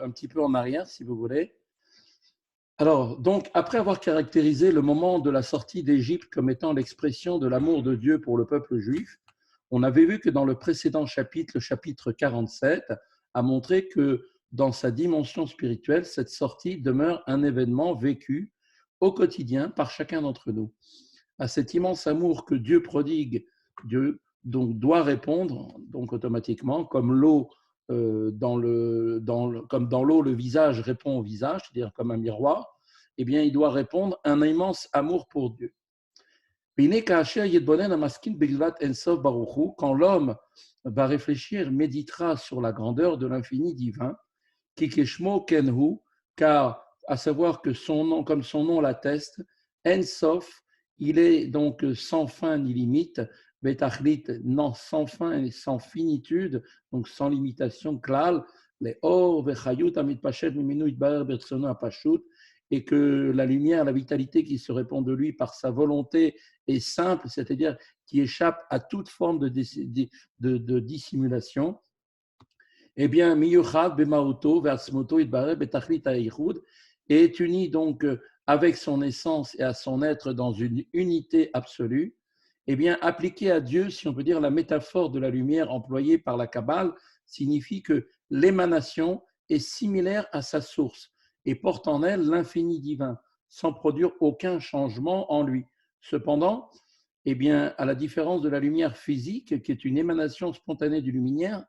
un petit peu en arrière, si vous voulez. Alors, donc, après avoir caractérisé le moment de la sortie d'Égypte comme étant l'expression de l'amour de Dieu pour le peuple juif, on avait vu que dans le précédent chapitre, le chapitre 47, a montré que dans sa dimension spirituelle, cette sortie demeure un événement vécu au quotidien par chacun d'entre nous. À cet immense amour que Dieu prodigue, Dieu donc doit répondre donc automatiquement, comme l'eau comme dans l'eau le visage répond au visage, c'est-à-dire comme un miroir. Eh bien, il doit répondre un immense amour pour Dieu. Quand l'homme va réfléchir, méditera sur la grandeur de l'infini divin, Kikeshmo Kenhu, car à savoir que son nom, comme son nom l'atteste, Ensof, il est donc sans fin ni limite, Betachlit, non, sans fin et sans finitude, donc sans limitation, Klal, les Or, Vechayut, Amit Pachet, Miminu, Itbaer, Bertsono, Apashut, et que la lumière, la vitalité qui se répand de lui par sa volonté est simple, c'est-à-dire qui échappe à toute forme de dissimulation. Eh bien, Miyuchad Bemauto, Versmoto, Idbare, Betachlit Aichud, est uni donc avec son essence et à son être dans une unité absolue. Eh bien, appliqué à Dieu, si on peut dire la métaphore de la lumière employée par la Kabbale, signifie que l'émanation est similaire à sa source et porte en elle l'infini divin, sans produire aucun changement en lui. Cependant, eh bien, à la différence de la lumière physique, qui est une émanation spontanée du luminaire,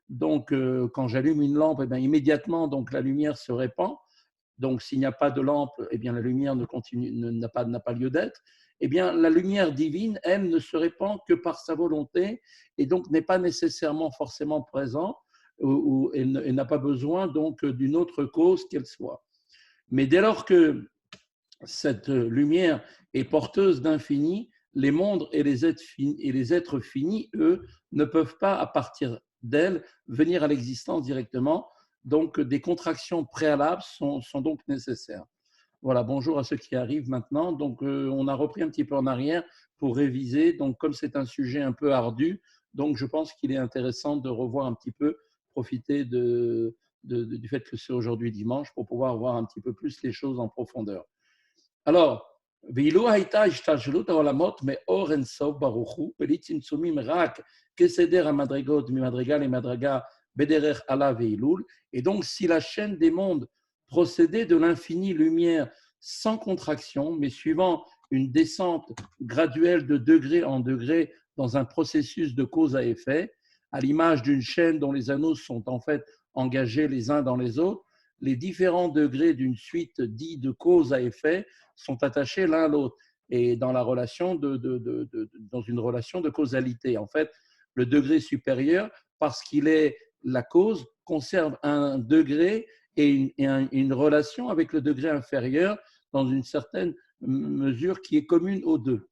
donc, quand j'allume une lampe, eh bien, immédiatement, donc, la lumière se répand. Donc, s'il n'y a pas de lampe, eh bien, la lumière n'a pas lieu d'être. Eh bien, la lumière divine, elle, ne se répand que par sa volonté et donc n'est pas nécessairement forcément présente et n'a pas besoin donc d'une autre cause qu'elle soit. Mais dès lors que cette lumière est porteuse d'infini, les mondes et les êtres finis, eux, ne peuvent pas, à partir d'elle, venir à l'existence directement. Donc, des contractions préalables sont donc nécessaires. Voilà, bonjour à ceux qui arrivent maintenant. Donc, on a repris un petit peu en arrière pour réviser. Donc, comme c'est un sujet un peu ardu, donc je pense qu'il est intéressant de revoir un petit peu, profiter du fait que c'est aujourd'hui dimanche pour pouvoir voir un petit peu plus les choses en profondeur. Alors, ואילו הייתה השתלשלות העולמות מאור אינסוף ברוך הוא, בלי צמצומים רק כסדר המדרגות ממדרגה למדרגה בדרך עלה והילול, et donc si la chaîne des mondes procédait de l'infini lumière sans contraction, mais suivant une descente graduelle de degré en degré dans un processus de cause à effet, à l'image d'une chaîne dont les anneaux sont en fait engagés les uns dans les autres, les différents degrés d'une suite dite de cause à effet sont attachés l'un à l'autre et dans dans une relation de causalité. En fait, le degré supérieur, parce qu'il est la cause, conserve un degré et une relation avec le degré inférieur dans une certaine mesure qui est commune aux deux.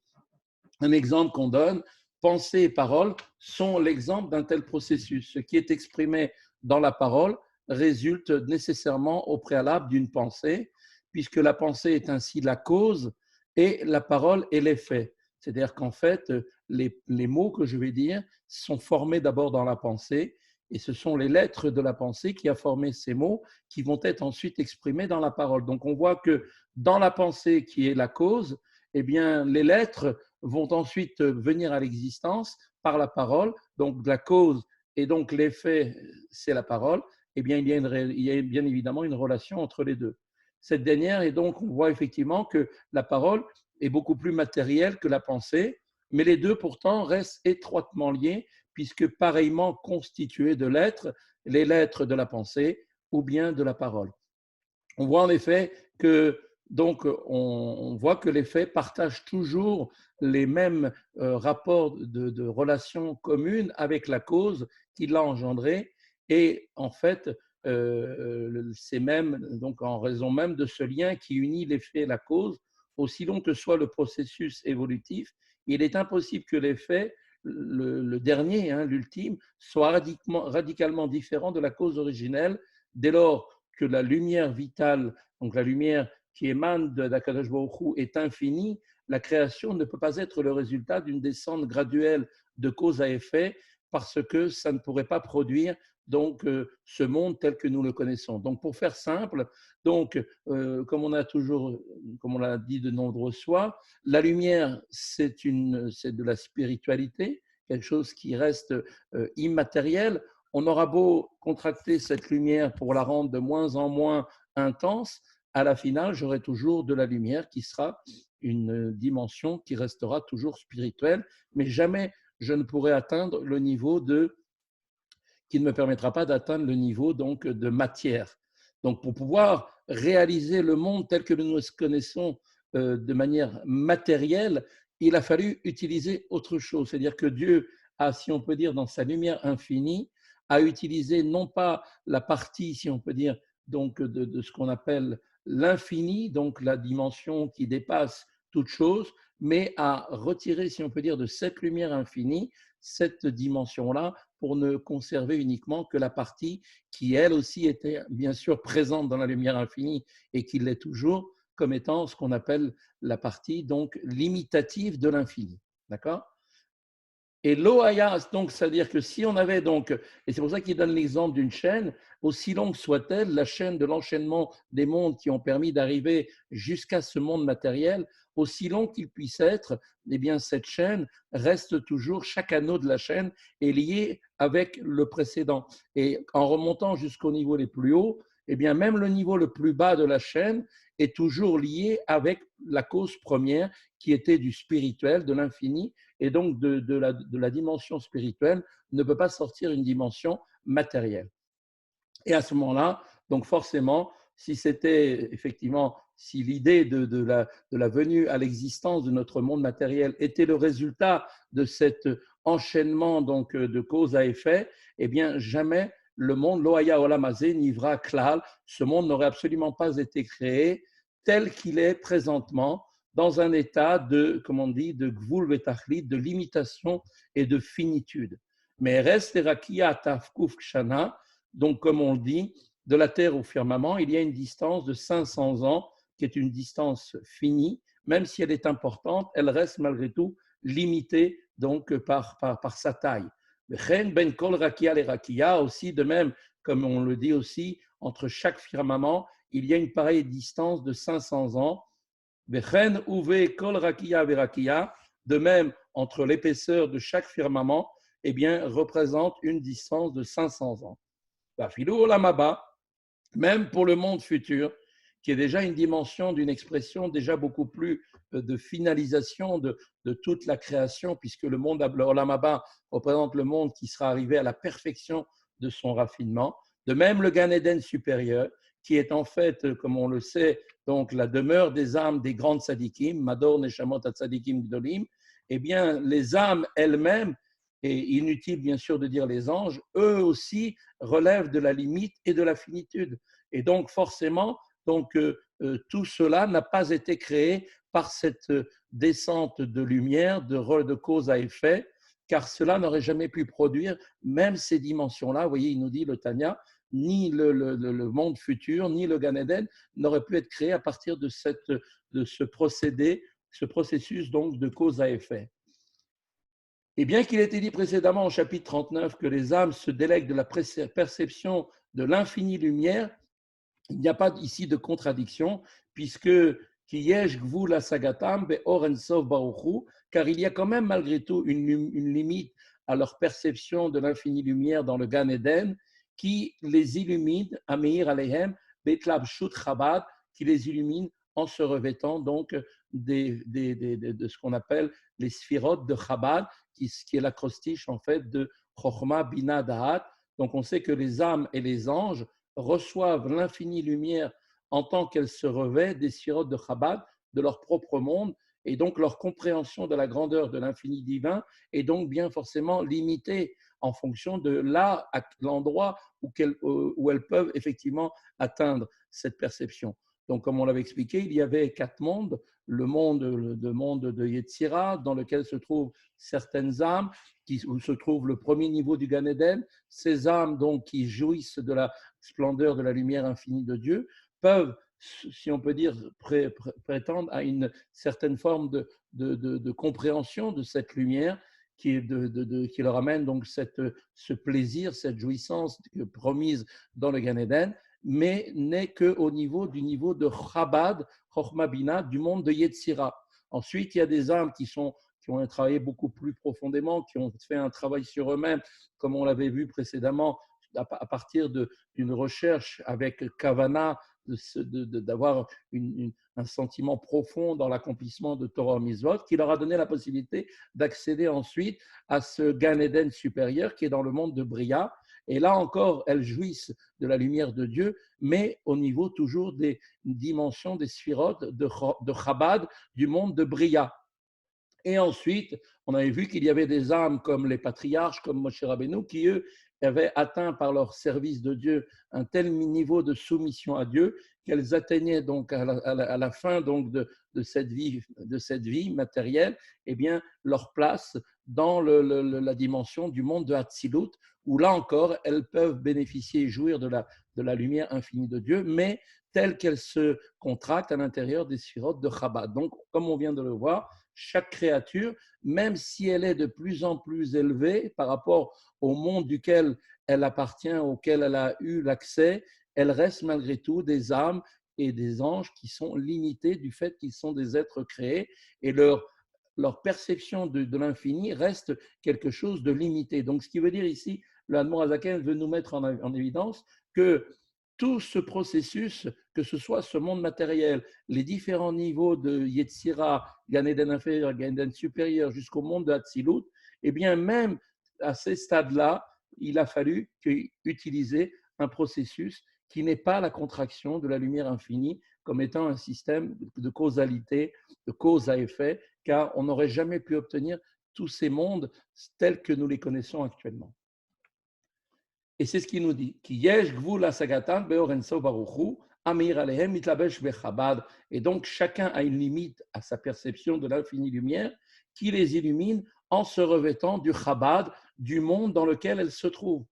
Un exemple qu'on donne, pensée et parole sont l'exemple d'un tel processus. Ce qui est exprimé dans la parole résulte nécessairement au préalable d'une pensée, puisque la pensée est ainsi la cause et la parole est l'effet. C'est-à-dire qu'en fait, les mots que je vais dire sont formés d'abord dans la pensée, et ce sont les lettres de la pensée qui a formé ces mots qui vont être ensuite exprimés dans la parole. Donc on voit que dans la pensée qui est la cause, eh bien, les lettres vont ensuite venir à l'existence par la parole, donc la cause et donc l'effet, c'est la parole, eh bien, il y a bien évidemment une relation entre les deux. Cette dernière, et donc, on voit effectivement que la parole est beaucoup plus matérielle que la pensée, mais les deux, pourtant, restent étroitement liés, puisque pareillement constitués de lettres, les lettres de la pensée ou bien de la parole. On voit en effet que donc on voit que les faits partagent toujours les mêmes rapports de relations communes avec la cause qui l'a engendré et en fait c'est même donc en raison même de ce lien qui unit l'effet et la cause, aussi long que soit le processus évolutif, il est impossible que l'effet le dernier, hein, l'ultime, soit radicalement différent de la cause originelle dès lors que la lumière vitale, donc la lumière qui émane d'Akadosh Baruch Hu est infinie, la création ne peut pas être le résultat d'une descente graduelle de cause à effet parce que ça ne pourrait pas produire donc ce monde tel que nous le connaissons. Donc pour faire simple, donc comme on a toujours, comme on l'a dit de nombreuses fois, la lumière c'est de la spiritualité, quelque chose qui reste immatériel. On aura beau contracter cette lumière pour la rendre de moins en moins intense, à la finale, j'aurai toujours de la lumière qui sera une dimension qui restera toujours spirituelle, mais jamais je ne pourrai atteindre le niveau qui ne me permettra pas d'atteindre le niveau donc de matière. Donc pour pouvoir réaliser le monde tel que nous le connaissons de manière matérielle, il a fallu utiliser autre chose. C'est-à-dire que Dieu a, si on peut dire, dans sa lumière infinie, a utilisé non pas la partie, si on peut dire, donc de ce qu'on appelle l'infini, donc la dimension qui dépasse toute chose, mais a retiré, si on peut dire, de cette lumière infinie, cette dimension-là pour ne conserver uniquement que la partie qui, elle aussi, était bien sûr présente dans la lumière infinie et qui l'est toujours, comme étant ce qu'on appelle la partie donc limitative de l'infini. D'accord? Et l'Ohaya, donc, c'est-à-dire que si on avait donc, et c'est pour ça qu'il donne l'exemple d'une chaîne, aussi longue soit-elle, la chaîne de l'enchaînement des mondes qui ont permis d'arriver jusqu'à ce monde matériel, aussi long qu'il puisse être, eh bien, cette chaîne reste toujours, chaque anneau de la chaîne est lié avec le précédent. Et en remontant jusqu'au niveau les plus hauts, eh bien, même le niveau le plus bas de la chaîne est toujours lié avec la cause première qui était du spirituel, de l'infini, et donc de la dimension spirituelle ne peut pas sortir une dimension matérielle. Et à ce moment-là, donc forcément, si c'était effectivement, si l'idée de la venue à l'existence de notre monde matériel était le résultat de cet enchaînement donc de cause à effet, eh bien jamais le monde, l'Ohaya Olamazé, n'ivra klal, ce monde n'aurait absolument pas été créé tel qu'il est présentement, dans un état de, comme on dit, de gvul vetachlit, de limitation et de finitude. Mais reste rakia tafkuf kshana, donc comme on le dit, de la Terre au firmament, il y a une distance de 500 ans qui est une distance finie, même si elle est importante, elle reste malgré tout limitée donc par sa taille. Ben kol rakia et rakia, aussi de même, comme on le dit aussi, entre chaque firmament, il y a une pareille distance de 500 ans. De même, entre l'épaisseur de chaque firmament, eh bien, représente une distance de 500 ans. Même pour le monde futur, qui est déjà une dimension d'une expression déjà beaucoup plus de finalisation de toute la création, puisque le monde Olamaba représente le monde qui sera arrivé à la perfection de son raffinement. De même, le Gan Eden supérieur, qui est en fait, comme on le sait, donc la demeure des âmes des grandes tzadikim, Mador Neshamot Tzadikim Gdolim, eh bien, les âmes elles-mêmes, et inutile bien sûr de dire les anges, eux aussi relèvent de la limite et de la finitude. Et donc forcément, donc, tout cela n'a pas été créé par cette descente de lumière, de cause à effet, car cela n'aurait jamais pu produire même ces dimensions-là. Vous voyez, il nous dit le Tanya, ni le monde futur, ni le Gan Eden n'auraient pu être créés à partir de ce procédé, ce processus donc de cause à effet. Et bien qu'il ait été dit précédemment au chapitre 39 que les âmes se délèguent de la perception de l'infinie lumière, il n'y a pas ici de contradiction, puisque car il y a quand même malgré tout une limite à leur perception de l'infinie lumière dans le Gan Eden, qui les illumine, Ameir Alehem, Betlab Shut Chabad, qui les illumine en se revêtant donc de ce qu'on appelle les sphirotes de Chabad, qui est l'acrostiche en fait de Chochma Bina Da'at. Donc on sait que les âmes et les anges reçoivent l'infinie lumière en tant qu'elles se revêtent des sphirotes de Chabad, de leur propre monde, et donc leur compréhension de la grandeur de l'infini divin est donc bien forcément limitée en fonction de l'endroit où elles peuvent effectivement atteindre cette perception. Donc, comme on l'avait expliqué, il y avait 4 mondes. Le monde de Yetzira, dans lequel se trouvent certaines âmes, où se trouve le premier niveau du Gan Eden. Ces âmes donc, qui jouissent de la splendeur de la lumière infinie de Dieu peuvent, si on peut dire, prétendre à une certaine forme de compréhension de cette lumière qui leur amène donc ce plaisir, cette jouissance promise dans le Gan Eden, mais n'est qu'au du niveau de Chabad, Chochma Bina, du monde de Yetzira. Ensuite, il y a des âmes qui ont travaillé beaucoup plus profondément, qui ont fait un travail sur eux-mêmes, comme on l'avait vu précédemment, à partir d'une recherche avec Kavana, d'avoir un sentiment profond dans l'accomplissement de Torah Mitzvot, qui leur a donné la possibilité d'accéder ensuite à ce Gan Eden supérieur qui est dans le monde de Bria. Et là encore, elles jouissent de la lumière de Dieu, mais au niveau toujours des dimensions des sphirotes de Chabad, du monde de Bria. Et ensuite, on avait vu qu'il y avait des âmes comme les patriarches, comme Moshe Rabbeinu, qui eux avaient atteint par leur service de Dieu un tel niveau de soumission à Dieu qu'elles atteignaient donc à la fin donc de cette vie matérielle, eh bien, leur place dans la dimension du monde de Hatzilut, où là encore, elles peuvent bénéficier et jouir de la lumière infinie de Dieu, mais telle qu'elle se contracte à l'intérieur des sphirotes de Chabad. Donc, comme on vient de le voir, chaque créature, même si elle est de plus en plus élevée par rapport au monde duquel elle appartient, auquel elle a eu l'accès, elle reste malgré tout des âmes et des anges qui sont limités du fait qu'ils sont des êtres créés et leur perception de l'infini reste quelque chose de limité. Donc, ce qui veut dire ici, le Admor Hazaken veut nous mettre en évidence que tout ce processus, que ce soit ce monde matériel, les différents niveaux de Yetzira, Gan Eden inférieur, Gan Eden supérieur, jusqu'au monde de Hatzilut, eh bien, même à ces stades-là, il a fallu utiliser un processus qui n'est pas la contraction de la lumière infinie comme étant un système de causalité, de cause à effet, car on n'aurait jamais pu obtenir tous ces mondes tels que nous les connaissons actuellement. Et c'est ce qu'il nous dit. Et donc, chacun a une limite à sa perception de l'infinie lumière qui les illumine en se revêtant du Chabad, du monde dans lequel elle se trouve.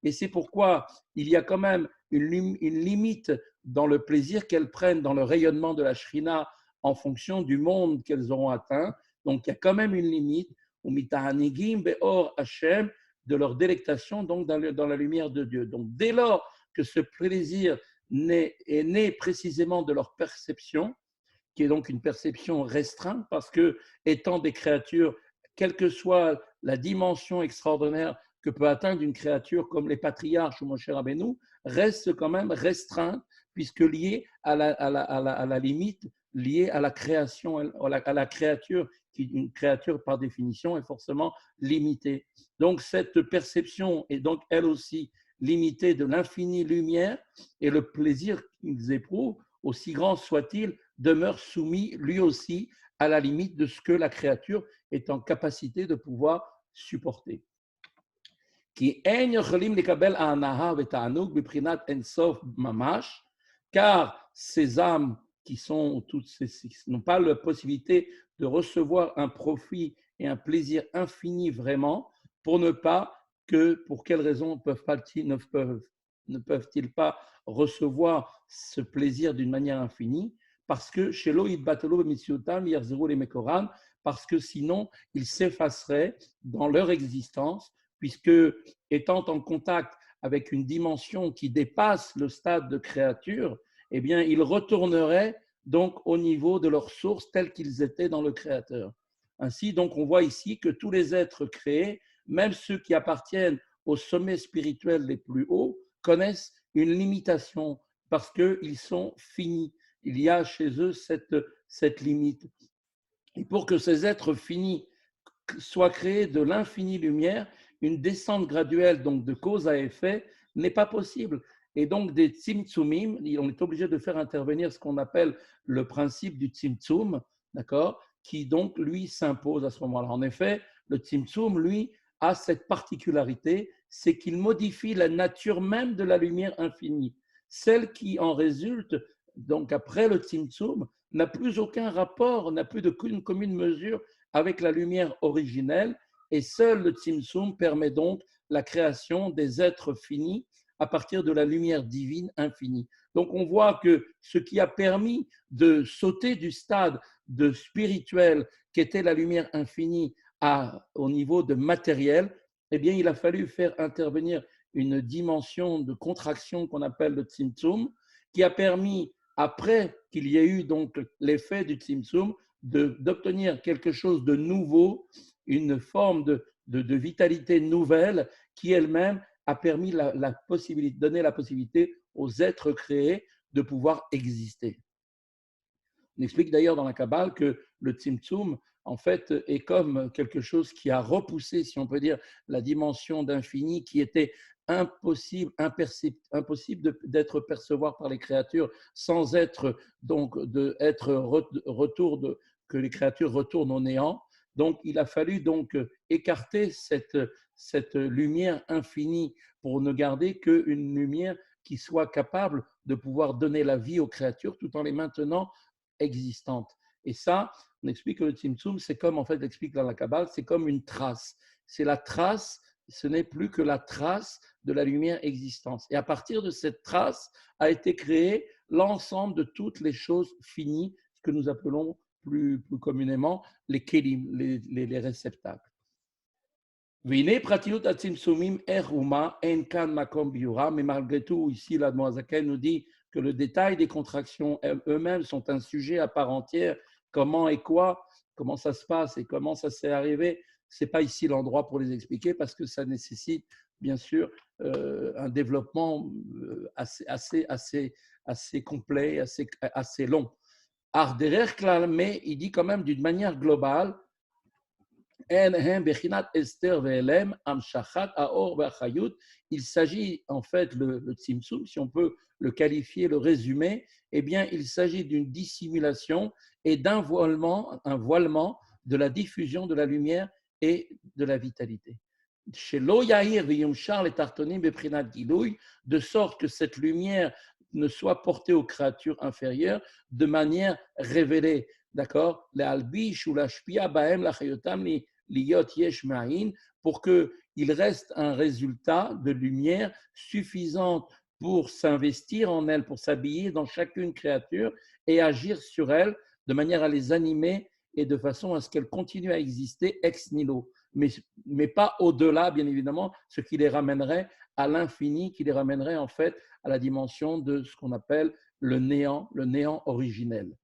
Et c'est pourquoi il y a quand même une limite dans le plaisir qu'elles prennent dans le rayonnement de la Shrina en fonction du monde qu'elles auront atteint. Donc, il y a quand même une limite de leur délectation donc dans la lumière de Dieu. Donc, dès lors que ce plaisir est né précisément de leur perception, qui est donc une perception restreinte, parce que, étant des créatures, quelle que soit la dimension extraordinaire que peut atteindre une créature comme les patriarches ou Moshe Rabbeinu, reste quand même restreinte, puisque liée à la limite, liée à la création, à la créature, qui une créature par définition est forcément limitée. Donc cette perception est donc elle aussi limitée de l'infinie lumière, et le plaisir qu'ils éprouvent, aussi grand soit-il, demeure soumis lui aussi à la limite de ce que la créature est en capacité de pouvoir supporter. Car ces âmes qui n'ont pas la possibilité de recevoir un profit et un plaisir infini vraiment, pour quelles raisons ne peuvent-ils pas recevoir ce plaisir d'une manière infinie? Parce que chez l'Oïd Batelo Mitsutam, Yerzero les Mekoran, parce que sinon ils s'effaceraient dans leur existence, puisque étant en contact avec une dimension qui dépasse le stade de créature, eh bien, ils retourneraient donc au niveau de leur source tels qu'ils étaient dans le Créateur. Ainsi, donc, on voit ici que tous les êtres créés, même ceux qui appartiennent au sommet spirituel les plus hauts, connaissent une limitation parce qu'ils sont finis. Il y a chez eux cette limite. Et pour que ces êtres finis soient créés de l'infinie lumière, une descente graduelle donc de cause à effet n'est pas possible. Et donc des tzimtzumim, on est obligé de faire intervenir ce qu'on appelle le principe du tzimtzum, d'accord, qui donc lui s'impose à ce moment-là. En effet, le tzimtzum, lui, a cette particularité, c'est qu'il modifie la nature même de la lumière infinie. Celle qui en résulte, donc après le tzimtzum, n'a plus aucun rapport, n'a plus d'aucune commune mesure avec la lumière originelle, et seul le tzimtzum permet donc la création des êtres finis à partir de la lumière divine infinie. Donc on voit que ce qui a permis de sauter du stade de spirituel qu'était la lumière infinie au niveau de matériel, eh bien il a fallu faire intervenir une dimension de contraction qu'on appelle le Tzimtzum, qui a permis, après qu'il y ait eu donc l'effet du Tzimtzum, d'obtenir quelque chose de nouveau, une forme de vitalité nouvelle qui elle-même a permis la possibilité, donner la possibilité aux êtres créés de pouvoir exister. On explique d'ailleurs dans la Kabbale que le Tzimtzum, en fait, est comme quelque chose qui a repoussé, si on peut dire, la dimension d'infini qui était impossible, impossible d'être percevoir par les créatures sans être, donc, que les créatures retournent au néant. Donc, il a fallu donc écarter cette lumière infinie pour ne garder qu'une lumière qui soit capable de pouvoir donner la vie aux créatures tout en les maintenant existantes. Et ça, on explique que le Tzimtzum, c'est comme, en fait, l'explique dans la Kabbale, c'est comme une trace. C'est la trace, ce n'est plus que la trace de la lumière existante. Et à partir de cette trace a été créé l'ensemble de toutes les choses finies, ce que nous appelons plus communément les kelim, les réceptacles. Mais malgré tout, ici, la Noazaken nous dit que le détail des contractions eux-mêmes sont un sujet à part entière. Comment et quoi, comment ça se passe et comment ça s'est arrivé, ce n'est pas ici l'endroit pour les expliquer parce que ça nécessite, bien sûr, un développement assez complet, assez long. Mais il dit quand même d'une manière globale, il s'agit en fait, le Tzimtzum, si on peut le qualifier, le résumer, eh bien, il s'agit d'une dissimulation et d'un voilement, un voilement de la diffusion de la lumière et de la vitalité. De sorte que cette lumière ne soit portée aux créatures inférieures de manière révélée. D'accord? Pour qu'il reste un résultat de lumière suffisante pour s'investir en elle, pour s'habiller dans chacune créature et agir sur elle de manière à les animer et de façon à ce qu'elles continuent à exister ex nihilo, mais pas au-delà, bien évidemment, ce qui les ramènerait à l'infini, qui les ramènerait en fait à la dimension de ce qu'on appelle le néant originel.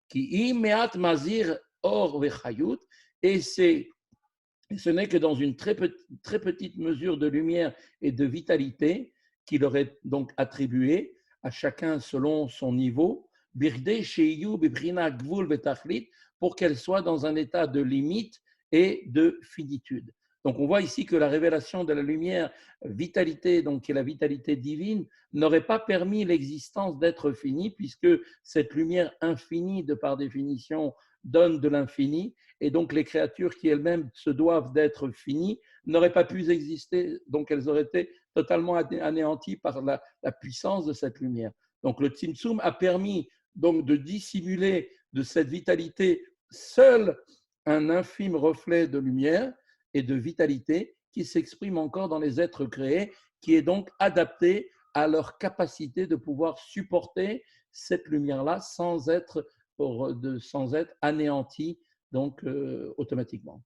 Qui imeat mazir or vechayut, et ce n'est que dans une très petite mesure de lumière et de vitalité qu'il aurait donc attribué à chacun selon son niveau, birdei sheyu bibrina gvul betachlit, pour qu'elle soit dans un état de limite et de finitude. Donc on voit ici que la révélation de la lumière vitalité, donc qui est la vitalité divine, n'aurait pas permis l'existence d'être finie, puisque cette lumière infinie, de par définition, donne de l'infini, et donc les créatures qui elles-mêmes se doivent d'être finies n'auraient pas pu exister, donc elles auraient été totalement anéanties par la puissance de cette lumière. Donc le Tzimtzum a permis donc de dissimuler de cette vitalité seul un infime reflet de lumière et de vitalité qui s'exprime encore dans les êtres créés, qui est donc adapté à leur capacité de pouvoir supporter cette lumière-là sans être anéanti donc automatiquement.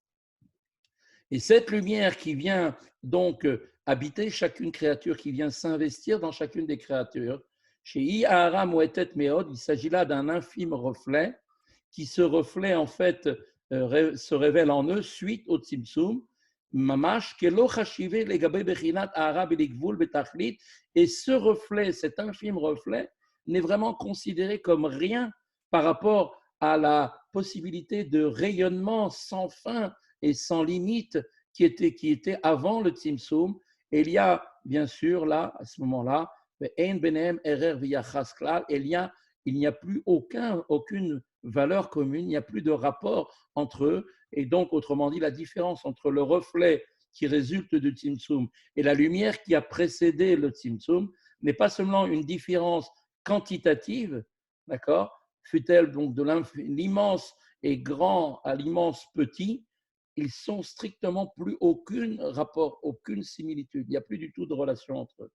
Et cette lumière qui vient donc habiter chacune créature, qui vient s'investir dans chacune des créatures, chez Ihara Moetet Meod, il s'agit là d'un infime reflet qui se reflet en fait se révèle en eux suite au Tzimtzum, Mamash, Kelo Chashive, Legabe Bechinat, Ahara Belikvul, Betachlit, et ce reflet, cet infime reflet, n'est vraiment considéré comme rien par rapport à la possibilité de rayonnement sans fin et sans limite qui était avant le Tzimtzum. Et il y a, bien sûr, là, à ce moment-là, il n'y a plus aucune valeur commune, il n'y a plus de rapport entre eux. Et donc, autrement dit, la différence entre le reflet qui résulte du Tzimtzum et la lumière qui a précédé le Tzimtzum n'est pas seulement une différence quantitative, d'accord, fut-elle donc de l'immense et grand à l'immense petit, ils sont strictement plus aucun rapport, aucune similitude. Il n'y a plus du tout de relation entre eux.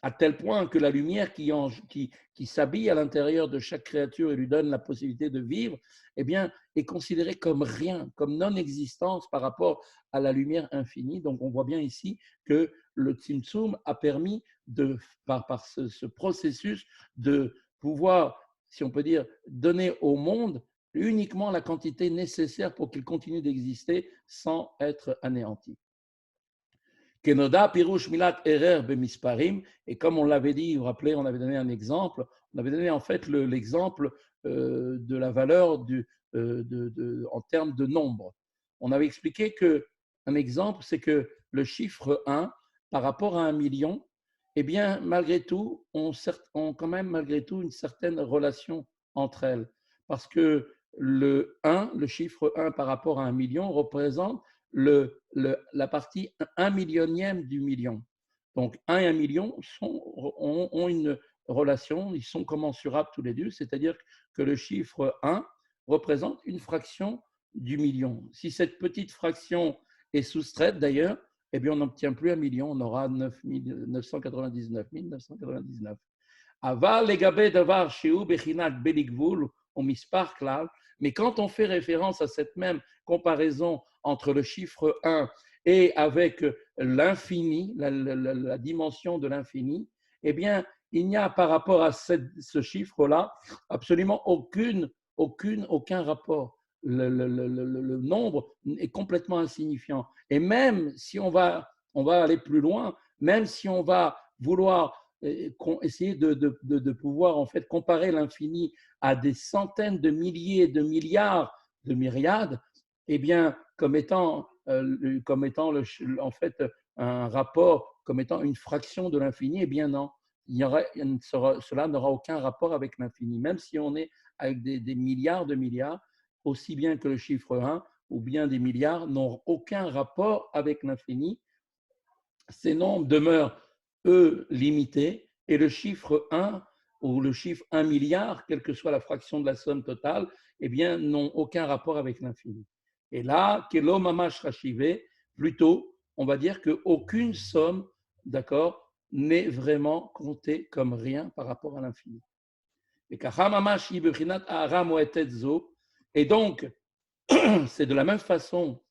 à tel point que la lumière qui s'habille à l'intérieur de chaque créature et lui donne la possibilité de vivre, eh bien, est considérée comme rien, comme non-existence par rapport à la lumière infinie. Donc, on voit bien ici que le Tzimtzum a permis, par ce processus, de pouvoir, si on peut dire, donner au monde uniquement la quantité nécessaire pour qu'il continue d'exister sans être anéanti. Kenoda Pirouche Milat Erer Bemisparim, et comme on l'avait dit, vous vous rappelez, on avait donné un exemple, on avait donné en fait l'exemple de la valeur en termes de nombre. On avait expliqué qu'un exemple, c'est que le chiffre 1 par rapport à 1 million, eh bien, malgré tout, ont quand même malgré tout une certaine relation entre elles. Parce que le chiffre 1 par rapport à 1 million représente la partie 1 millionième du million. Donc 1 et 1 million ont une relation, ils sont commensurables tous les deux, c'est-à-dire que le chiffre 1 représente une fraction du million. Si cette petite fraction est soustraite d'ailleurs, eh bien on n'obtient plus 1 million, on aura 999 999. Aval legabe davar sheu bechinat beligvul ou mispar klal, mais quand on fait référence à cette même comparaison entre le chiffre 1 et avec l'infini, la dimension de l'infini, eh bien, il n'y a par rapport à ce chiffre-là absolument aucun rapport. Le nombre est complètement insignifiant. Et même si on va aller plus loin, même si on va vouloir essayer de pouvoir en fait comparer l'infini à des centaines de milliers de milliards de myriades, eh bien, comme étant en fait un rapport, comme étant une fraction de l'infini, eh bien non, cela n'aura aucun rapport avec l'infini, même si on est avec des milliards de milliards, aussi bien que le chiffre 1 ou bien des milliards, n'ont aucun rapport avec l'infini. Ces nombres demeurent, eux, limités, et le chiffre 1 ou le chiffre 1 milliard, quelle que soit la fraction de la somme totale, eh bien, n'ont aucun rapport avec l'infini. Et là, Kelo Mamash Rashivé, plutôt, on va dire qu'aucune somme, d'accord, n'est vraiment comptée comme rien par rapport à l'infini. Et donc, c'est de la même façon,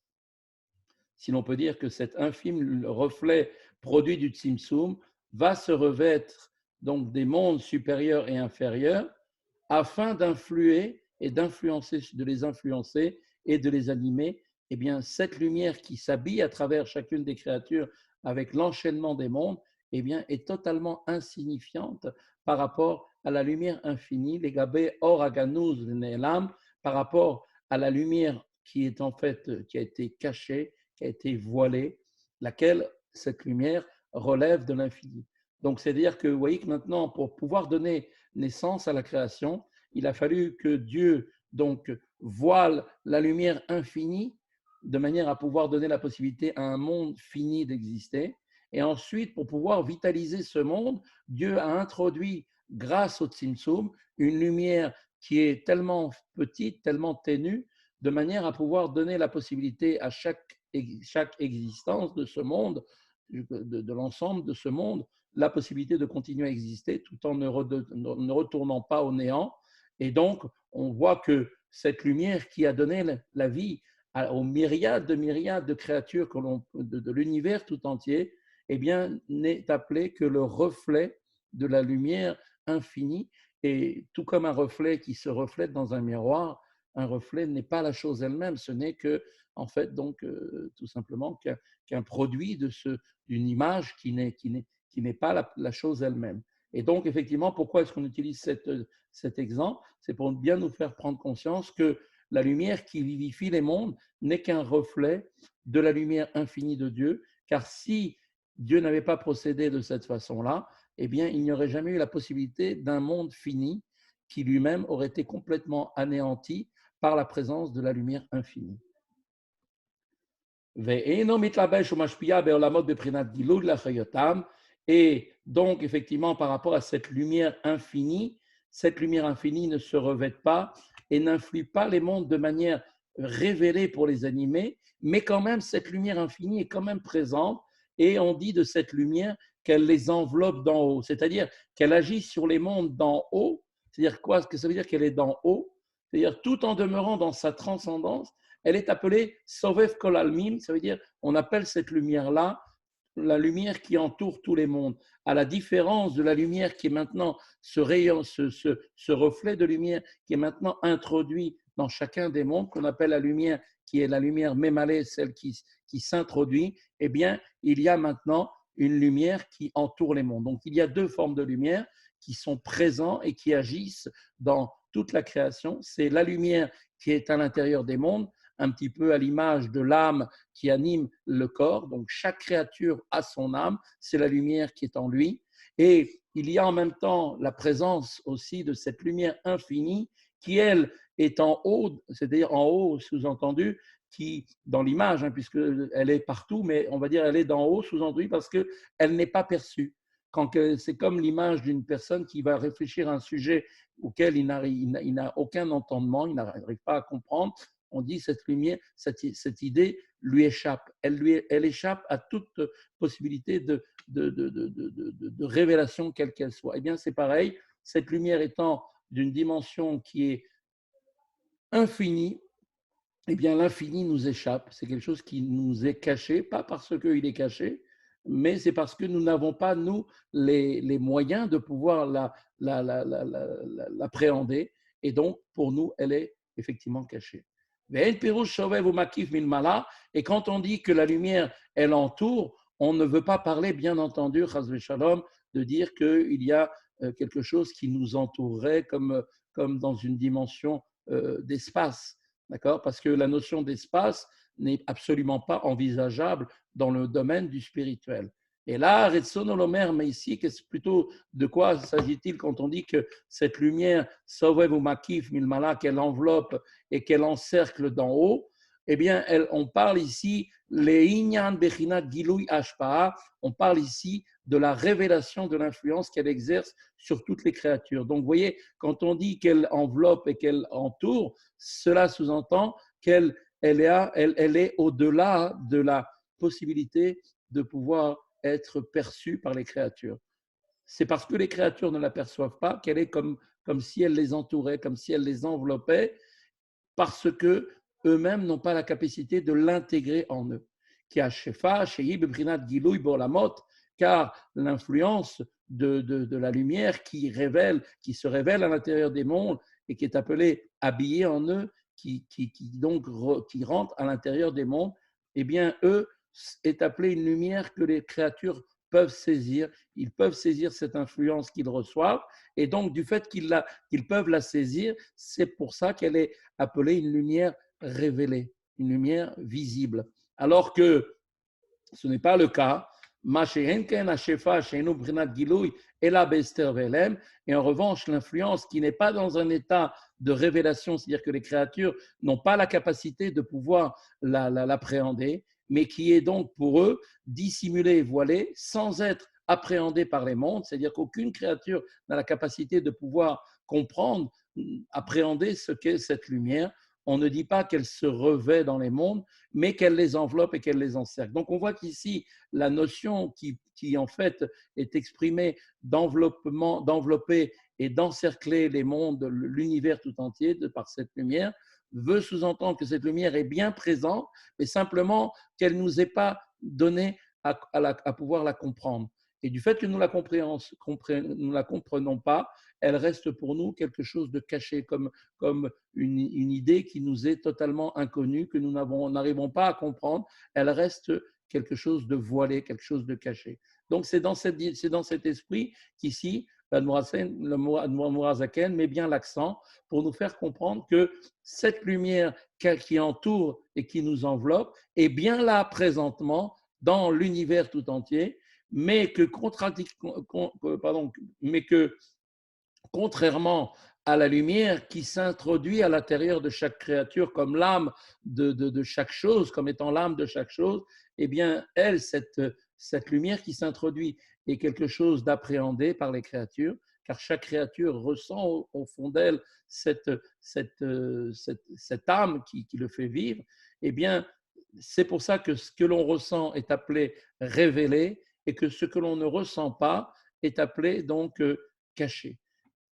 si l'on peut dire que cet infime reflet produit du Tzimtzum va se revêtre donc des mondes supérieurs et inférieurs afin d'influer et d'influencer, de les influencer et de les animer. Eh bien, cette lumière qui s'habille à travers chacune des créatures avec l'enchaînement des mondes, eh bien, est totalement insignifiante par rapport à la lumière infinie, les gabé or aganuz ne'elam, par rapport à la lumière qui est en fait, qui a été cachée, qui a été voilée, laquelle, cette lumière, relève de l'infini. Donc, c'est-à-dire que vous voyez que maintenant, pour pouvoir donner naissance à la création, il a fallu que Dieu donc voile la lumière infinie de manière à pouvoir donner la possibilité à un monde fini d'exister. Et ensuite, pour pouvoir vitaliser ce monde, Dieu a introduit, grâce au Tzimtzum, une lumière qui est tellement petite, tellement ténue, de manière à pouvoir donner la possibilité à chaque existence de ce monde, de l'ensemble de ce monde, la possibilité de continuer à exister tout en ne retournant pas au néant. Et donc, on voit que cette lumière qui a donné la vie aux myriades de créatures de l'univers tout entier, eh bien, n'est appelé que le reflet de la lumière infinie. Et tout comme un reflet qui se reflète dans un miroir, un reflet n'est pas la chose elle-même, ce n'est que, en fait, donc, tout simplement qu'un produit d'une image qui n'est pas la chose elle-même. Et donc, effectivement, pourquoi est-ce qu'on utilise cet exemple? C'est pour bien nous faire prendre conscience que la lumière qui vivifie les mondes n'est qu'un reflet de la lumière infinie de Dieu, car si Dieu n'avait pas procédé de cette façon-là, eh bien, il n'y aurait jamais eu la possibilité d'un monde fini qui lui-même aurait été complètement anéanti par la présence de la lumière infinie. Et donc, effectivement, par rapport à cette lumière infinie ne se revête pas et n'influe pas les mondes de manière révélée pour les animés, mais quand même, cette lumière infinie est quand même présente et on dit de cette lumière qu'elle les enveloppe d'en haut, c'est-à-dire qu'elle agit sur les mondes d'en haut. C'est-à-dire quoi? Ce que ça veut dire qu'elle est d'en haut, c'est-à-dire tout en demeurant dans sa transcendance, elle est appelée Sovev Kol Almin, ça veut dire on appelle cette lumière-là la lumière qui entoure tous les mondes, à la différence de la lumière qui est maintenant ce rayon, ce reflet de lumière qui est maintenant introduit dans chacun des mondes, qu'on appelle la lumière qui est la lumière mémalée, celle qui s'introduit, eh bien, il y a maintenant une lumière qui entoure les mondes. Donc, il y a deux formes de lumière qui sont présents et qui agissent dans toute la création. C'est la lumière qui est à l'intérieur des mondes, un petit peu à l'image de l'âme qui anime le corps. Donc, chaque créature a son âme, c'est la lumière qui est en lui. Et il y a en même temps la présence aussi de cette lumière infinie qui, elle, est en haut, c'est-à-dire en haut, sous-entendu, qui, dans l'image, hein, puisqu'elle est partout, mais on va dire elle est d'en haut, sous-entendu, parce qu'elle n'est pas perçue. C'est comme l'image d'une personne qui va réfléchir à un sujet auquel il n'a aucun entendement, il n'arrive pas à comprendre. On dit cette lumière, cette idée lui échappe. Elle échappe à toute possibilité de révélation, quelle qu'elle soit. Eh bien, c'est pareil, cette lumière étant d'une dimension qui est infinie, eh bien, l'infini nous échappe. C'est quelque chose qui nous est caché, pas parce qu'il est caché, mais c'est parce que nous n'avons pas, nous, les moyens de pouvoir l'appréhender. Et donc, pour nous, elle est effectivement cachée. Et quand on dit que la lumière, elle entoure, on ne veut pas parler, bien entendu, chas shalom, de dire qu'il y a quelque chose qui nous entourerait comme dans une dimension d'espace. D'accord? Parce que la notion d'espace n'est absolument pas envisageable dans le domaine du spirituel. Et là, Retsonolomer, mais ici, plutôt de quoi s'agit-il quand on dit que cette lumière, Sovev ou Makif, Milmala, qu'elle enveloppe et qu'elle encercle d'en haut? Eh bien, on parle ici, les Inyan Bechinat Gilouy Ashpa'a, on parle ici de la révélation de l'influence qu'elle exerce sur toutes les créatures. Donc, vous voyez, quand on dit qu'elle enveloppe et qu'elle entoure, cela sous-entend qu'elle est au-delà de la possibilité de pouvoir être perçue par les créatures. C'est parce que les créatures ne l'aperçoivent pas qu'elle est comme si elle les entourait, comme si elle les enveloppait, parce que eux-mêmes n'ont pas la capacité de l'intégrer en eux. Car l'influence de la lumière qui se révèle à l'intérieur des mondes et qui est appelée habillée en eux, qui rentre à l'intérieur des mondes, eh bien, eux, est appelée une lumière que les créatures peuvent saisir. Ils peuvent saisir cette influence qu'ils reçoivent. Et donc, du fait qu'ils peuvent la saisir, c'est pour ça qu'elle est appelée une lumière révélée, une lumière visible. Alors que ce n'est pas le cas. Et en revanche, l'influence qui n'est pas dans un état de révélation, c'est-à-dire que les créatures n'ont pas la capacité de pouvoir l'appréhender, mais qui est donc pour eux dissimulée et voilée sans être appréhendée par les mondes, c'est-à-dire qu'aucune créature n'a la capacité de pouvoir comprendre, appréhender ce qu'est cette lumière. On ne dit pas qu'elle se revêt dans les mondes, mais qu'elle les enveloppe et qu'elle les encercle. Donc on voit qu'ici, la notion qui en fait est exprimée d'envelopper et d'encercler les mondes, l'univers tout entier par cette lumière, veut sous-entendre que cette lumière est bien présente, mais simplement qu'elle ne nous est pas donnée à pouvoir la comprendre. Et du fait que nous ne la comprenons pas, elle reste pour nous quelque chose de caché, comme une idée qui nous est totalement inconnue, que nous n'arrivons pas à comprendre. Elle reste quelque chose de voilé, quelque chose de caché. Donc c'est dans cet esprit qu'ici, le Mourazaken met bien l'accent pour nous faire comprendre que cette lumière qui entoure et qui nous enveloppe est bien là présentement dans l'univers tout entier, mais que contrairement à la lumière qui s'introduit à l'intérieur de chaque créature comme l'âme de chaque chose, comme étant l'âme de chaque chose, eh bien, elle, cette lumière qui s'introduit est quelque chose d'appréhendé par les créatures, car chaque créature ressent au fond d'elle cette âme qui le fait vivre. Eh bien, c'est pour ça que ce que l'on ressent est appelé révélé et que ce que l'on ne ressent pas est appelé donc caché.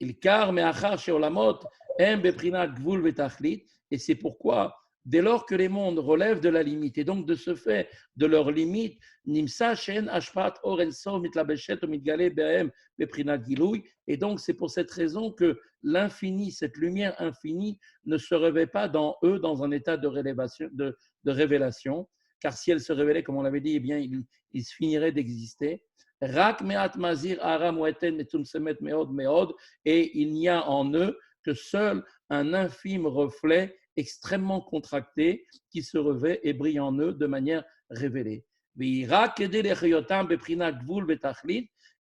Ilkar me'achar she'olamot em beprinat gvul vetachlit. Et c'est pourquoi, dès lors que les mondes relèvent de la limite, et donc de ce fait de leur limite, nimsa shen ashpat or ensov mitlabeshet ou mitgale behem beprinat gilouy. Et donc c'est pour cette raison que l'infini, cette lumière infinie, ne se révèle pas dans eux dans un état de révélation, car si elle se révélait, comme on l'avait dit, eh bien il finirait d'exister. Rak me'at mazir aram weten metumsemet meod meod. Et il n'y a en eux que seul un infime reflet extrêmement contracté qui se revêt et brille en eux de manière révélée.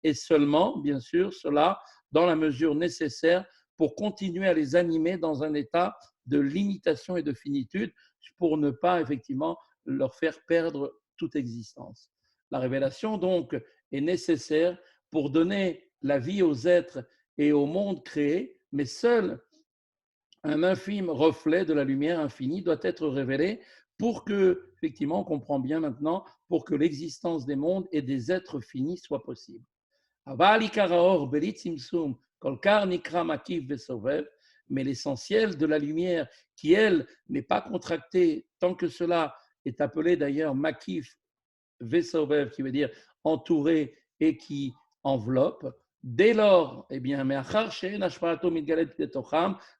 Et seulement, bien sûr, cela dans la mesure nécessaire pour continuer à les animer dans un état de limitation et de finitude pour ne pas effectivement leur faire perdre toute existence. La révélation, donc, est nécessaire pour donner la vie aux êtres et au monde créé, mais seul un infime reflet de la lumière infinie doit être révélé pour que, effectivement, on comprend bien maintenant, pour que l'existence des mondes et des êtres finis soit possible. Mais l'essentiel de la lumière, qui elle n'est pas contractée tant que cela est appelé d'ailleurs makif vesovev, qui veut dire entouré et qui enveloppe. Dès lors, eh bien,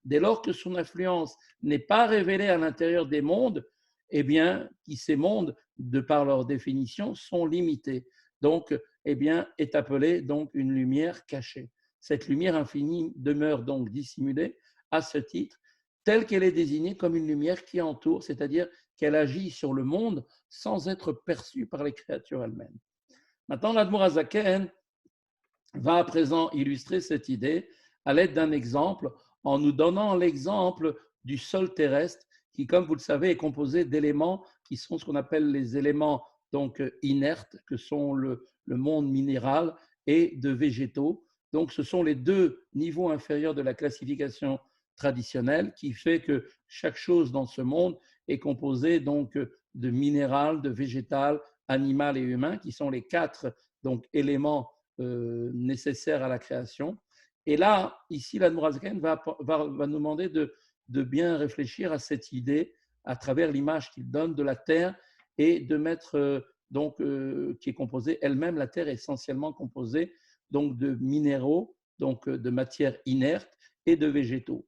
dès lors que son influence n'est pas révélée à l'intérieur des mondes, eh bien, ces mondes, de par leur définition, sont limités. Donc, eh bien, est appelée donc une lumière cachée. Cette lumière infinie demeure donc dissimulée à ce titre, telle qu'elle est désignée comme une lumière qui entoure, c'est-à-dire qu'elle agit sur le monde sans être perçue par les créatures elles-mêmes. Maintenant, l'Admour Azaken va à présent illustrer cette idée à l'aide d'un exemple, en nous donnant l'exemple du sol terrestre, qui, comme vous le savez, est composé d'éléments qui sont ce qu'on appelle les éléments donc inertes, que sont le monde minéral, et de végétaux. Donc, ce sont les deux niveaux inférieurs de la classification traditionnelle, qui fait que chaque chose dans ce monde est composée donc de minéral, de végétal, animal et humain, qui sont les quatre donc éléments nécessaires à la création. Et là, ici, l'Admorazaken va nous demander de bien réfléchir à cette idée à travers l'image qu'il donne de la Terre et de mettre, qui est composée elle-même, la Terre est essentiellement composée donc, de minéraux, donc de matières inertes et de végétaux.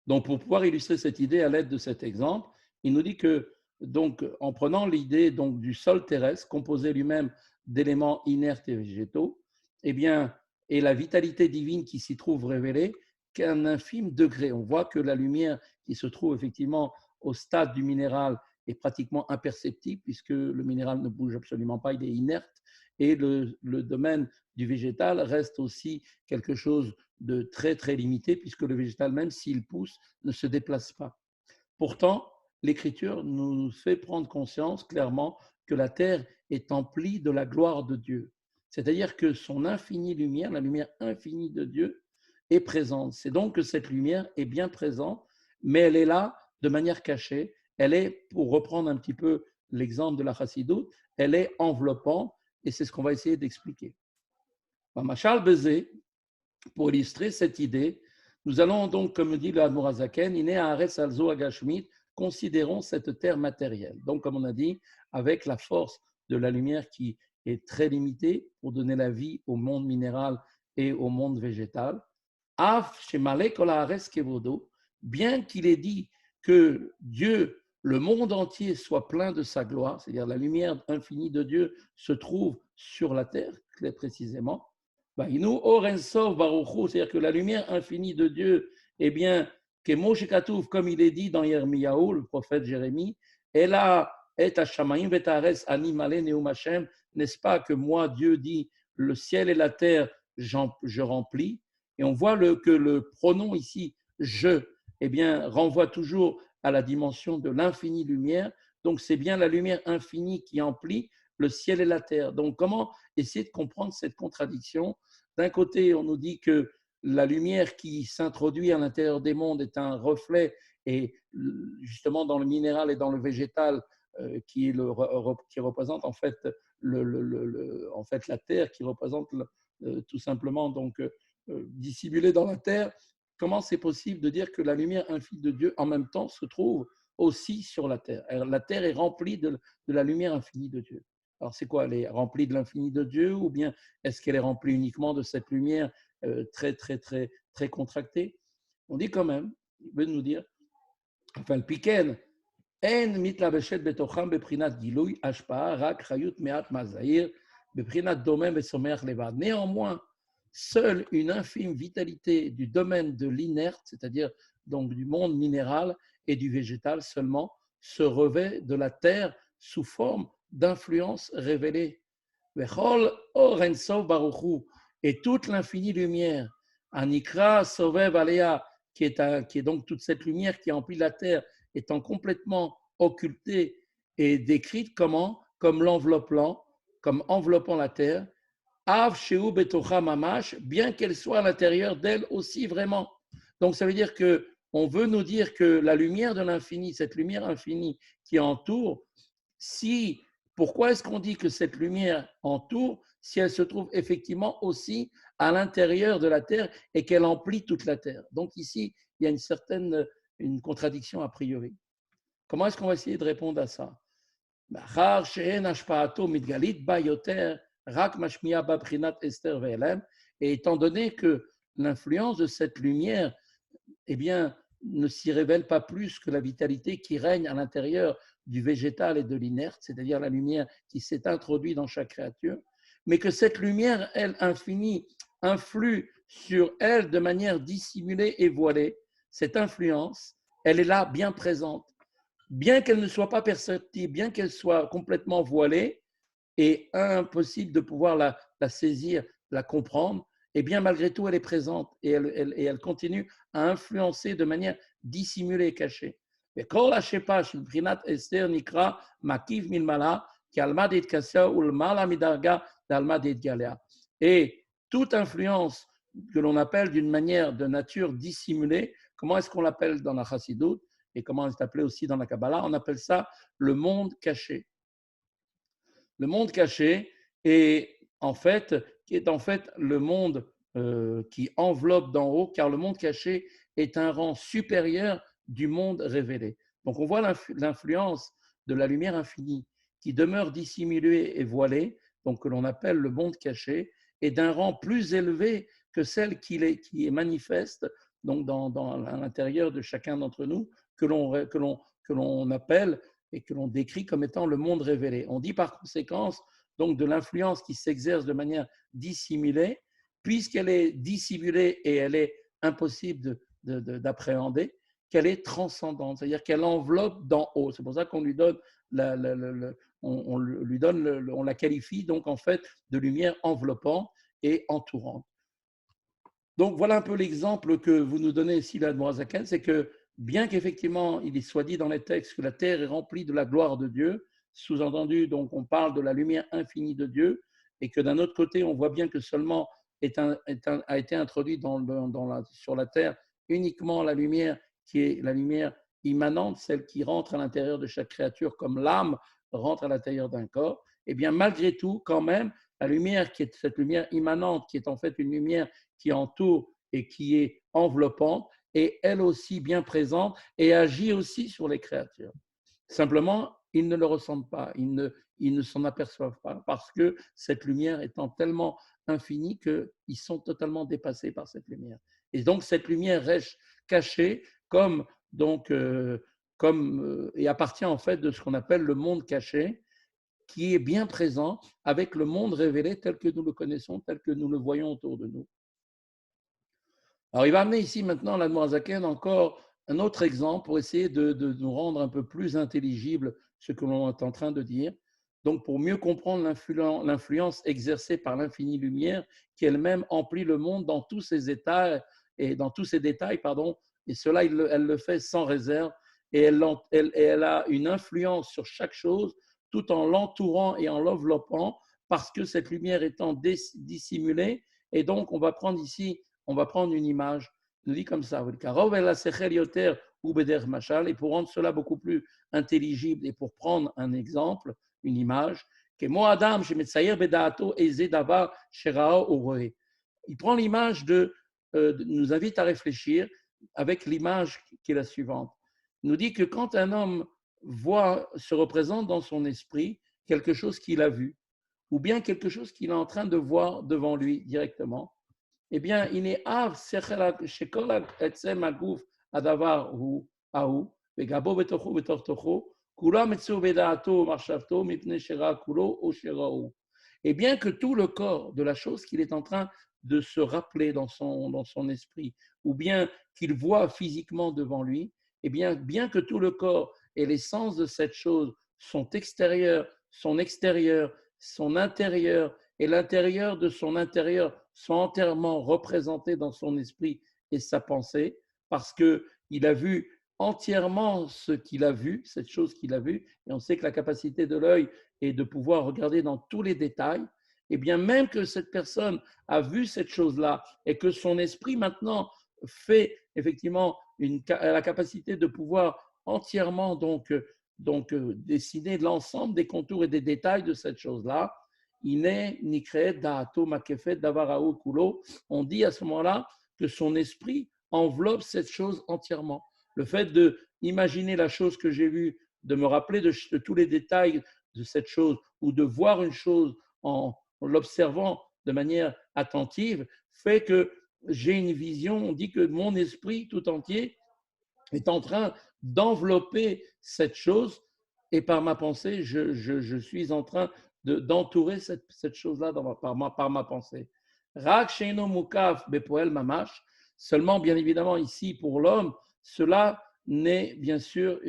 Donc, pour pouvoir illustrer cette idée à l'aide de cet exemple, il nous dit que, donc, en prenant l'idée donc, du sol terrestre, composé lui-même d'éléments inertes et végétaux, eh bien, et la vitalité divine qui s'y trouve révélée, qu'à un infime degré. On voit que la lumière qui se trouve effectivement au stade du minéral est pratiquement imperceptible, puisque le minéral ne bouge absolument pas, il est inerte, et le domaine du végétal reste aussi quelque chose de très très limité, puisque le végétal, même s'il pousse, ne se déplace pas. Pourtant, l'Écriture nous fait prendre conscience clairement que la terre est emplie de la gloire de Dieu. C'est-à-dire que son infinie lumière, la lumière infinie de Dieu, est présente. C'est donc que cette lumière est bien présente, mais elle est là de manière cachée. Elle est, pour reprendre un petit peu l'exemple de la chassidoute, elle est enveloppante, et c'est ce qu'on va essayer d'expliquer. Machal Bezé, pour illustrer cette idée, nous allons donc, comme dit le Admorazaken, Iné Haaretz Alzo Agashmit, considérons cette terre matérielle. Donc, comme on a dit, avec la force de la lumière qui est très limitée pour donner la vie au monde minéral et au monde végétal. Af Shemale Kol Haaretz Kevodo, bien qu'il ait dit que Dieu, le monde entier, soit plein de sa gloire, c'est-à-dire la lumière infinie de Dieu se trouve sur la terre, très précisément. C'est-à-dire que la lumière infinie de Dieu, eh bien, comme il est dit dans Yirmiyahu, le prophète Jérémie, elle a et Hashamaim vetares animale neum Hashem, n'est-ce pas que moi, Dieu dit, le ciel et la terre, je remplis. Et on voit que le pronom ici, je, eh bien, renvoie toujours à la dimension de l'infinie lumière. Donc, c'est bien la lumière infinie qui emplit le ciel et la terre. Donc, comment essayer de comprendre cette contradiction? D'un côté, on nous dit que la lumière qui s'introduit à l'intérieur des mondes est un reflet et justement dans le minéral et dans le végétal, qui représente en fait, en fait la terre, qui représente tout simplement donc dissimulé dans la terre. Comment c'est possible de dire que la lumière infinie de Dieu en même temps se trouve aussi sur la terre? Alors, la terre est remplie de la lumière infinie de Dieu. Alors c'est quoi? Elle est remplie de l'infini de Dieu, ou bien est-ce qu'elle est remplie uniquement de cette lumière très très très très contractée? On dit quand même, il veut nous dire, enfin le piquen, en mitlaveshet betocham beprinat gilui ashpa rak chayut meat mazair beprinat domem besomer levad. Néanmoins, seule une infime vitalité du domaine de l'inerte, c'est-à-dire donc du monde minéral et du végétal seulement, se revêt de la terre sous forme d'influence révélée. Vechol or ensof baruchu, et toute l'infinie lumière, anikra sovev alea, qui est donc toute cette lumière qui emplit la terre, étant complètement occultée et décrite comment? Comme l'enveloppant, comme enveloppant la terre, Av Sheu Betocha Mamash, bien qu'elle soit à l'intérieur d'elle aussi vraiment. Donc ça veut dire que on veut nous dire que la lumière de l'infini, cette lumière infinie qui entoure, si pourquoi est-ce qu'on dit que cette lumière entoure si elle se trouve effectivement aussi à l'intérieur de la terre et qu'elle emplit toute la terre? Donc ici, il y a une contradiction a priori. Comment est-ce qu'on va essayer de répondre à ça? Et étant donné que l'influence de cette lumière, eh bien, ne s'y révèle pas plus que la vitalité qui règne à l'intérieur du végétal et de l'inerte, c'est-à-dire la lumière qui s'est introduite dans chaque créature, mais que cette lumière, elle, infinie, influe sur elle de manière dissimulée et voilée. Cette influence, elle est là, bien présente. Bien qu'elle ne soit pas perceptible, bien qu'elle soit complètement voilée et impossible de pouvoir la saisir, la comprendre, et bien malgré tout, elle est présente et elle continue à influencer de manière dissimulée et cachée. Et toute influence que l'on appelle d'une manière de nature dissimulée, comment est-ce qu'on l'appelle dans la Chassidoute et comment c'est appelé aussi dans la Kabbalah? On appelle ça le monde caché. Le monde caché est en fait, qui est en fait le monde qui enveloppe d'en haut, car le monde caché est un rang supérieur du monde révélé. Donc on voit l'influence de la lumière infinie qui demeure dissimulée et voilée, donc que l'on appelle le monde caché, et d'un rang plus élevé que celle qui est manifeste donc à l'intérieur de chacun d'entre nous, que l'on appelle et que l'on décrit comme étant le monde révélé. On dit par conséquence donc de l'influence qui s'exerce de manière dissimulée, puisqu'elle est dissimulée et elle est impossible d'appréhender, qu'elle est transcendante, c'est-à-dire qu'elle enveloppe d'en haut. C'est pour ça qu'on lui donne on la qualifie donc en fait de lumière enveloppante et entourante. Donc voilà un peu l'exemple que vous nous donnez ici, l'Admorazaken, c'est que bien qu'effectivement il soit dit dans les textes que la terre est remplie de la gloire de Dieu, sous-entendu, donc on parle de la lumière infinie de Dieu, et que d'un autre côté, on voit bien que seulement a été introduit sur la terre uniquement la lumière qui est la lumière immanente, celle qui rentre à l'intérieur de chaque créature comme l'âme rentre à l'intérieur d'un corps, et bien malgré tout, quand même, la lumière qui est cette lumière immanente, qui est en fait une lumière qui entoure et qui est enveloppante, est elle aussi bien présente et agit aussi sur les créatures. Simplement, ils ne le ressentent pas, ils ne s'en aperçoivent pas, parce que cette lumière étant tellement infinie qu'ils sont totalement dépassés par cette lumière. Et donc, cette lumière reste cachée et appartient en fait de ce qu'on appelle le monde caché, qui est bien présent avec le monde révélé tel que nous le connaissons, tel que nous le voyons autour de nous. Alors, il va amener ici maintenant l'Admorazaken encore un autre exemple pour essayer de nous rendre un peu plus intelligible ce que l'on est en train de dire. Donc, pour mieux comprendre l'influence exercée par l'infinie lumière qui elle-même emplit le monde dans tous ses états et dans tous ses détails, pardon, et cela, elle le fait sans réserve, et elle a une influence sur chaque chose tout en l'entourant et en l'enveloppant, parce que cette lumière étant dissimulée, et donc on va prendre ici, on va prendre une image, il nous dit comme ça, ou beder machal, et pour rendre cela beaucoup plus intelligible et pour prendre un exemple, une image, que mo adam shemetzayer bedaato eze davar sherao oroe. Il prend l'image nous invite à réfléchir avec l'image qui est la suivante. Il nous dit que quand un homme se représente dans son esprit quelque chose qu'il a vu, ou bien quelque chose qu'il est en train de voir devant lui directement, eh bien, il est av shekol etzem aguf adavar hu ahu vegabo betochu betortochu kula metzu bedaato marshavto mipnei shera kulo o sherahu. Et bien que tout le corps de la chose qu'il est en train de se rappeler dans son esprit, ou bien qu'il voit physiquement devant lui, et bien que tout le corps et les sens de cette chose sont extérieurs, son extérieur, son intérieur et l'intérieur de son intérieur sont entièrement représentés dans son esprit et sa pensée, parce qu'il a vu entièrement ce qu'il a vu, cette chose qu'il a vue, et on sait que la capacité de l'œil est de pouvoir regarder dans tous les détails, et bien même que cette personne a vu cette chose-là et que son esprit maintenant fait effectivement la capacité de pouvoir entièrement dessiner l'ensemble des contours et des détails de cette chose-là, Iné, Nikre, Daato, Makefet, Davarao, Kulo, on dit à ce moment-là que son esprit enveloppe cette chose entièrement. Le fait d'imaginer la chose que j'ai vue, de me rappeler de tous les détails de cette chose, ou de voir une chose en l'observant de manière attentive, fait que j'ai une vision, on dit que mon esprit tout entier est en train d'envelopper cette chose, et par ma pensée, je suis en train d'entourer cette chose-là par ma pensée. Rak sheino mukaf bepoel mamash, seulement bien évidemment ici pour l'homme, cela n'est bien sûr,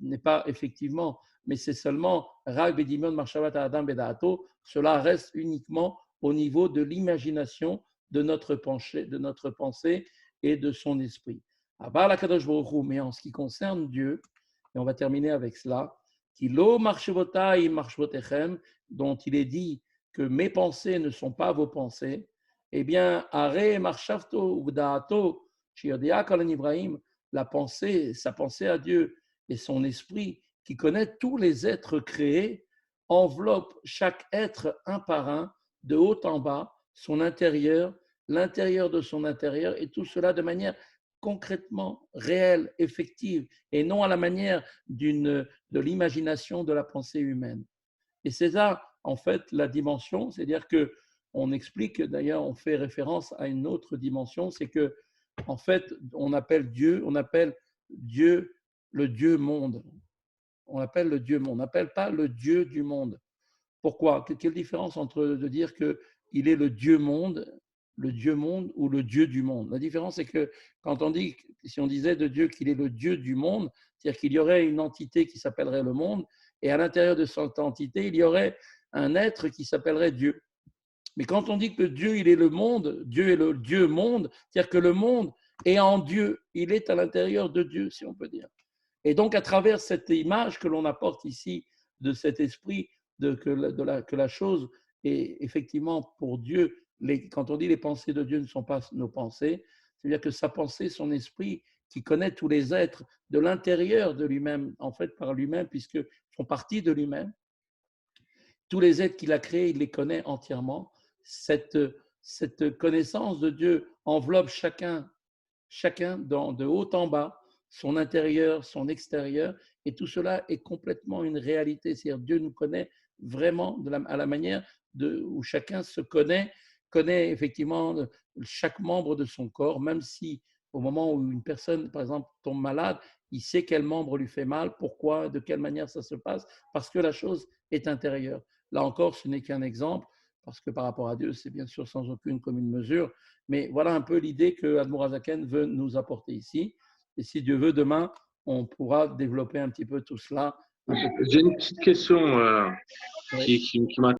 n'est pas effectivement, mais c'est seulement Rak bedimion marshavat adam bedaato, cela reste uniquement au niveau de l'imagination de notre pensée et de son esprit. Mais en ce qui concerne Dieu, et on va terminer avec cela, dont il est dit que mes pensées ne sont pas vos pensées, eh bien, la pensée, sa pensée à Dieu et son esprit, qui connaît tous les êtres créés, enveloppe chaque être un par un, de haut en bas, son intérieur, l'intérieur de son intérieur, et tout cela de manière concrètement réelle, effective, et non à la manière de l'imagination de la pensée humaine. Et c'est ça, en fait, la dimension, c'est-à-dire que on explique, d'ailleurs, on fait référence à une autre dimension, c'est que, en fait, on appelle Dieu le Dieu monde. On appelle le Dieu monde, on n'appelle pas le Dieu du monde. Pourquoi? Quelle différence entre de dire qu'il est le Dieu monde ou le Dieu du monde? La différence, c'est que quand on dit, si on disait de Dieu qu'il est le Dieu du monde, c'est-à-dire qu'il y aurait une entité qui s'appellerait le monde, et à l'intérieur de cette entité, il y aurait un être qui s'appellerait Dieu. Mais quand on dit que Dieu, il est le monde, Dieu est le Dieu monde, c'est-à-dire que le monde est en Dieu, il est à l'intérieur de Dieu, si on peut dire. Et donc, à travers cette image que l'on apporte ici de cet esprit, que la chose est effectivement pour Dieu, quand on dit les pensées de Dieu ne sont pas nos pensées, c'est-à-dire que sa pensée, son esprit, qui connaît tous les êtres de l'intérieur de lui-même, en fait par lui-même, puisqu'ils font partie de lui-même, tous les êtres qu'il a créés, il les connaît entièrement. Cette connaissance de Dieu enveloppe chacun de haut en bas, son intérieur, son extérieur, et tout cela est complètement une réalité. C'est-à-dire Dieu nous connaît vraiment à la manière où chacun connaît effectivement chaque membre de son corps, même si au moment où une personne, par exemple, tombe malade, il sait quel membre lui fait mal, pourquoi, de quelle manière ça se passe, parce que la chose est intérieure. Là encore, ce n'est qu'un exemple, parce que par rapport à Dieu, c'est bien sûr sans aucune commune mesure, mais voilà un peu l'idée que Admour Azaken veut nous apporter ici. Et si Dieu veut, demain, on pourra développer un petit peu tout cela. J'ai une petite question Oui. qui m'a